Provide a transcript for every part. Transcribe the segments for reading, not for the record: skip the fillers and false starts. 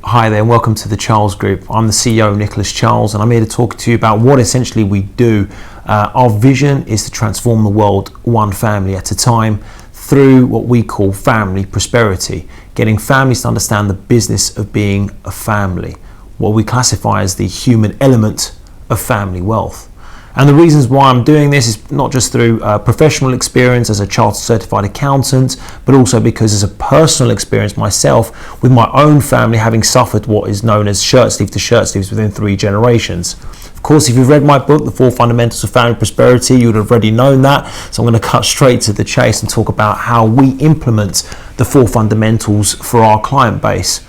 Hi there and welcome to the Charles Group. I'm the CEO, Nicholas Charles, and I'm here to talk to you about what essentially we do. Our vision is to transform the world one family at a time through what we call family prosperity, getting families to understand the business of being a family, what we classify as the human element of family wealth. And the reasons why I'm doing this is not just through professional experience as a chartered certified accountant, but also because as a personal experience myself with my own family, having suffered what is known as shirt sleeve to shirt sleeves within 3 generations. Of course, if you've read my book, The 4 Fundamentals of Family Prosperity, you would have already known that. So I'm going to cut straight to the chase and talk about how we implement the 4 fundamentals for our client base.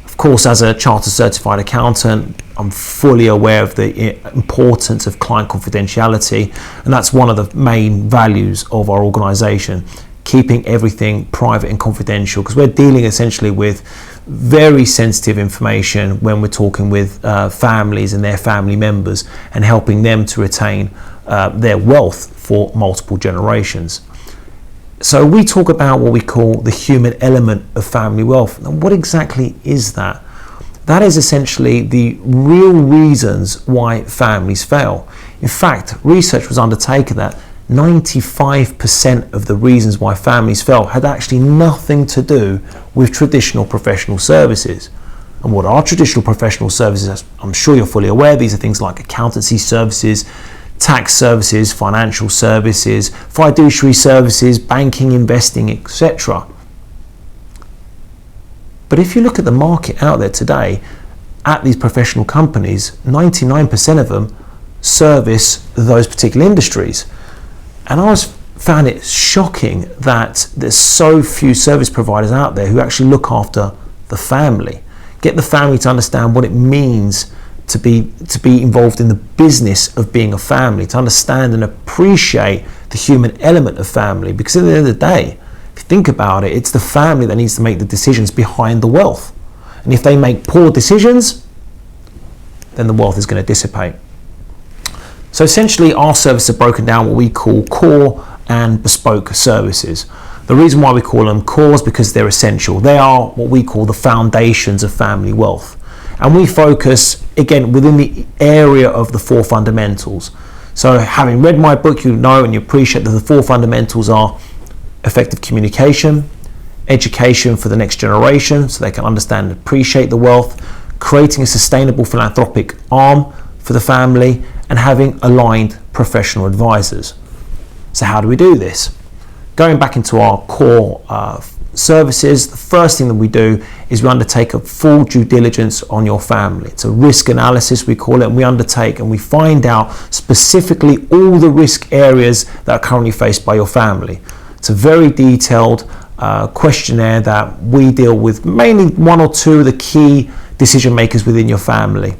Of course, as a chartered certified accountant, I'm fully aware of the importance of client confidentiality, and that's one of the main values of our organization, keeping everything private and confidential, because we're dealing essentially with very sensitive information when we're talking with families and their family members and helping them to retain their wealth for multiple generations. So we talk about what we call the human element of family wealth. Now, what exactly is that? That is essentially the real reasons why families fail. In fact, research was undertaken that 95% of the reasons why families fail had actually nothing to do with traditional professional services. And what are traditional professional services? I'm sure you're fully aware. These are things like accountancy services, tax services, financial services, fiduciary services, banking, investing, etc. But if you look at the market out there today, at these professional companies, 99% of them service those particular industries. And I found it shocking that there's so few service providers out there who actually look after the family, get the family to understand what it means to be involved in the business of being a family, to understand and appreciate the human element of family. Because at the end of the day, if you think about it, it's the family that needs to make the decisions behind the wealth. And if they make poor decisions, then the wealth is going to dissipate. So essentially our services are broken down what we call core and bespoke services. The reason why we call them core is because they're essential. They are what we call the foundations of family wealth. And we focus, again, within the area of the 4 fundamentals. So having read my book, you know and you appreciate that the 4 fundamentals are effective communication, education for the next generation so they can understand and appreciate the wealth, creating a sustainable philanthropic arm for the family, and having aligned professional advisors. So how do we do this? Going back into our core services, the first thing that we do is we undertake a full due diligence on your family. It's a risk analysis, we call it, and we undertake and we find out specifically all the risk areas that are currently faced by your family. It's a very detailed questionnaire that we deal with mainly 1 or 2 of the key decision makers within your family.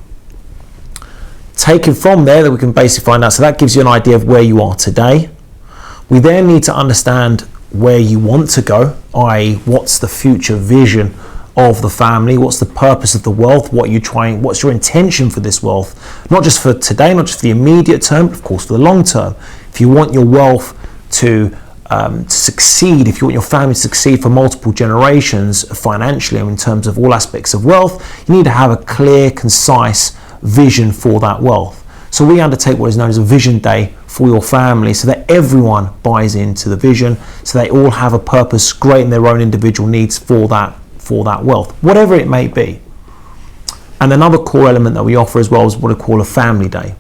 Taken from there, that we can basically find out, so that gives you an idea of where you are today. We then need to understand where you want to go, i.e. what's the future vision of the family, what's the purpose of the wealth, what's your intention for this wealth, not just for today, not just for the immediate term, but of course for the long term. If you want your wealth to succeed, if you want your family to succeed for multiple generations financially and in terms of all aspects of wealth, you need to have a clear, concise vision for that wealth. So we undertake what is known as a vision day for your family so that everyone buys into the vision, so they all have a purpose great in their own individual needs for that wealth, whatever it may be. And another core element that we offer as well is what we call a family day.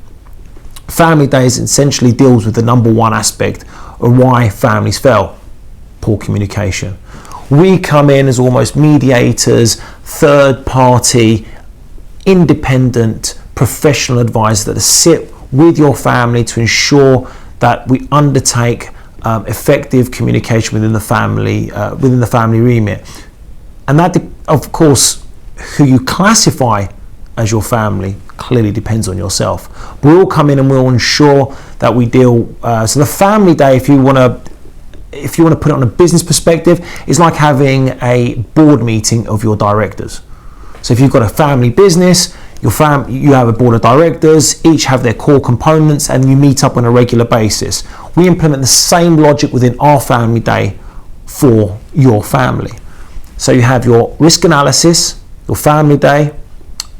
Family days essentially deals with the number 1 aspect of why families fail: poor communication. We come in as almost mediators, third party, independent professional advisors that sit with your family to ensure that we undertake effective communication within the family remit. And that, of course, who you classify as your family clearly depends on yourself. But we all come in and we'll ensure that we deal. So the family day, if you want to put it on a business perspective, is like having a board meeting of your directors. So if you've got a family business, you have a board of directors, each have their core components, and you meet up on a regular basis. We implement the same logic within our family day for your family. So you have your risk analysis, your family day,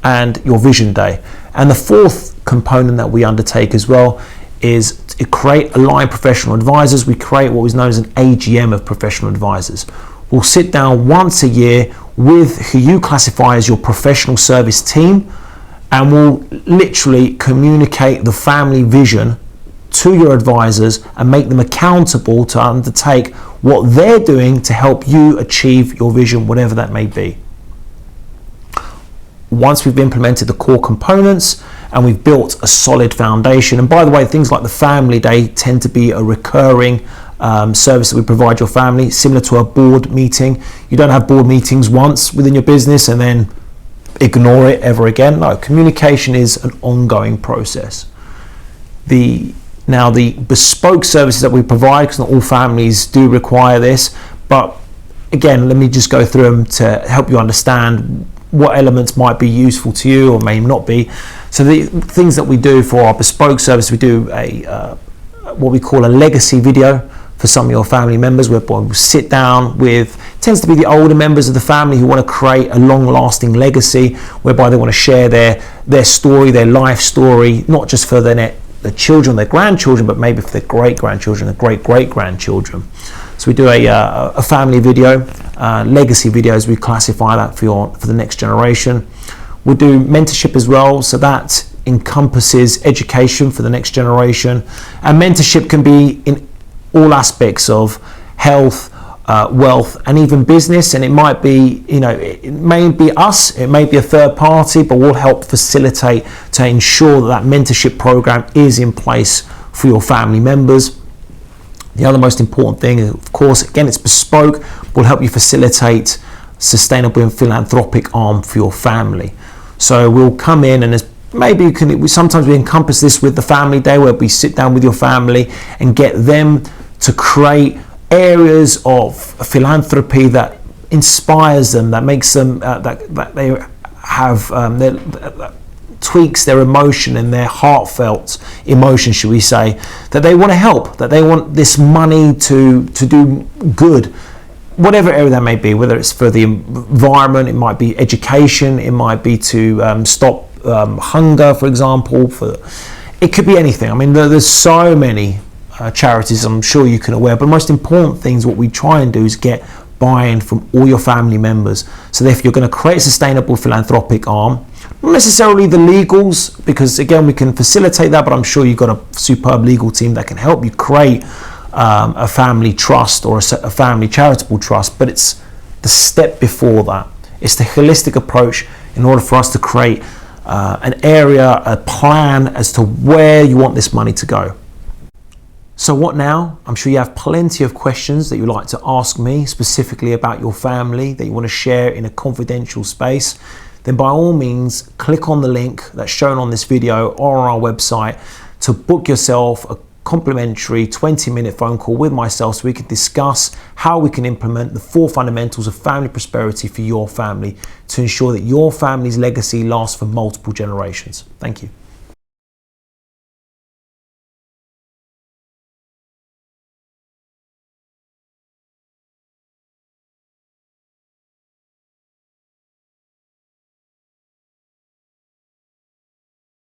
and your vision day. And the fourth component that we undertake as well is to create aligned professional advisors. We create what is known as an AGM of professional advisors. We'll sit down once a year with who you classify as your professional service team, and we'll literally communicate the family vision to your advisors and make them accountable to undertake what they're doing to help you achieve your vision, whatever that may be. Once we've implemented the core components and we've built a solid foundation, and by the way, things like the family day tend to be a recurring service that we provide your family, similar to a board meeting. You don't have board meetings once within your business and then ignore it ever again. No, communication is an ongoing process. Now the bespoke services that we provide, because not all families do require this, but again, let me just go through them to help you understand what elements might be useful to you or may not be. So the things that we do for our bespoke service, we do what we call a legacy video for some of your family members, where we'll sit down with, tends to be the older members of the family who want to create a long-lasting legacy, whereby they want to share their story, their life story, not just for their children, their grandchildren, but maybe for their great-grandchildren, their great-great-grandchildren. So we do a family video, legacy videos, we classify that for the next generation. We'll do mentorship as well, so that encompasses education for the next generation. And mentorship can be in all aspects of health, wealth, and even business. And it might be, it may be us, it may be a third party, but we'll help facilitate to ensure that mentorship program is in place for your family members. The other most important thing, of course, again, it's bespoke. We'll help you facilitate sustainable and philanthropic arm for your family. So we'll come in, and sometimes we encompass this with the family day, where we sit down with your family and get them to create areas of philanthropy that inspires them, that makes them that they have that tweaks their emotion and their heartfelt emotion, should we say, that they want to help, that they want this money to do good, whatever area that may be, whether it's for the environment, it might be education, it might be to stop hunger, for example. It could be anything. I mean, there's so many charities, I'm sure you can aware, but the most important things, what we try and do is get buy-in from all your family members. So if you're going to create a sustainable philanthropic arm, not necessarily the legals, because again, we can facilitate that, but I'm sure you've got a superb legal team that can help you create a family trust or a family charitable trust. But it's the step before that. It's the holistic approach in order for us to create an area, a plan as to where you want this money to go. So what now? I'm sure you have plenty of questions that you'd like to ask me specifically about your family that you want to share in a confidential space. Then by all means, click on the link that's shown on this video or on our website to book yourself a complimentary 20-minute phone call with myself, so we can discuss how we can implement the 4 fundamentals of family prosperity for your family to ensure that your family's legacy lasts for multiple generations. Thank you.